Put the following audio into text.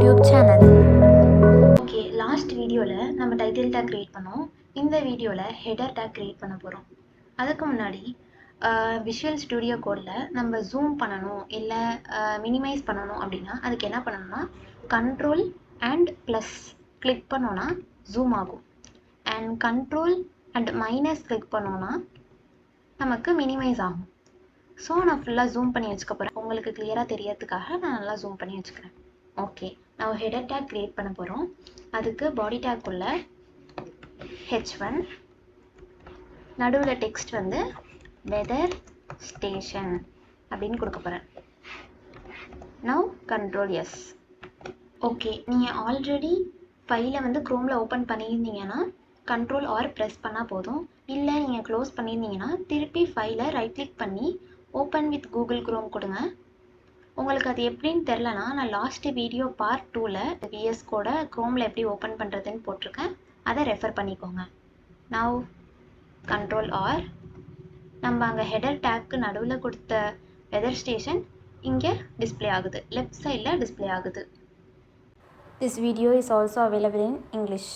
YouTube channel. Okay, last வீடியோவில் நம்ம title take create பண்ணோம். இந்த வீடியோவில் ஹெடர் டேக் கிரியேட் பண்ண போகிறோம். அதுக்கு முன்னாடி விஷுவல் ஸ்டுடியோ கோடில் நம்ம ஜூம் பண்ணணும் இல்லை மினிமைஸ் பண்ணணும் அப்படின்னா அதுக்கு என்ன பண்ணணும்னா கண்ட்ரோல் அண்ட் ப்ளஸ் கிளிக் பண்ணோன்னா ஜூம் ஆகும். And control and minus click பண்ணோன்னா நமக்கு மினிமைஸ் ஆகும். ஸோ நான் ஃபுல்லாக ஜூம் பண்ணி வச்சுக்க போகிறேன். உங்களுக்கு கிளியராக தெரியறதுக்காக நான் நல்லா ஜூம் பண்ணி வச்சுக்கிறேன். ஓகே, நான் ஹெடர் டேக் கிரியேட் பண்ண போகிறோம். அதுக்கு பாடி டேக் உள்ள H1 நடுவில் டெக்ஸ்ட் வந்து வெதர் ஸ்டேஷன் அப்படின்னு கொடுக்க போகிறேன். Now control S. ஓகே, நீங்கள் ஆல்ரெடி ஃபைலை வந்து க்ரோமில் ஓப்பன் பண்ணியிருந்தீங்கன்னா கண்ட்ரோல் ஆர் ப்ரெஸ் பண்ணால் போதும். இல்லை நீங்கள் க்ளோஸ் பண்ணியிருந்தீங்கன்னா திருப்பி ஃபைலை ரைட் கிளிக் பண்ணி ஓப்பன் வித் கூகுள் க்ரோம் கொடுங்க. உங்களுக்கு அது எப்படின்னு தெரிலனா நான் லாஸ்ட்டு வீடியோ பார்ட் 2ல் VS கோடை க்ரோமில் எப்படி ஓப்பன் பண்ணுறதுன்னு போட்டிருக்கேன். அதை ரெஃபர் பண்ணிக்கோங்க. Now control R. நம்ம அங்கே ஹெடர் டேக்கு நடுவில் கொடுத்த வெதர் ஸ்டேஷன் இங்கே டிஸ்பிளே ஆகுது, லெஃப்ட் சைடில் டிஸ்பிளே ஆகுது. This video is also available in English.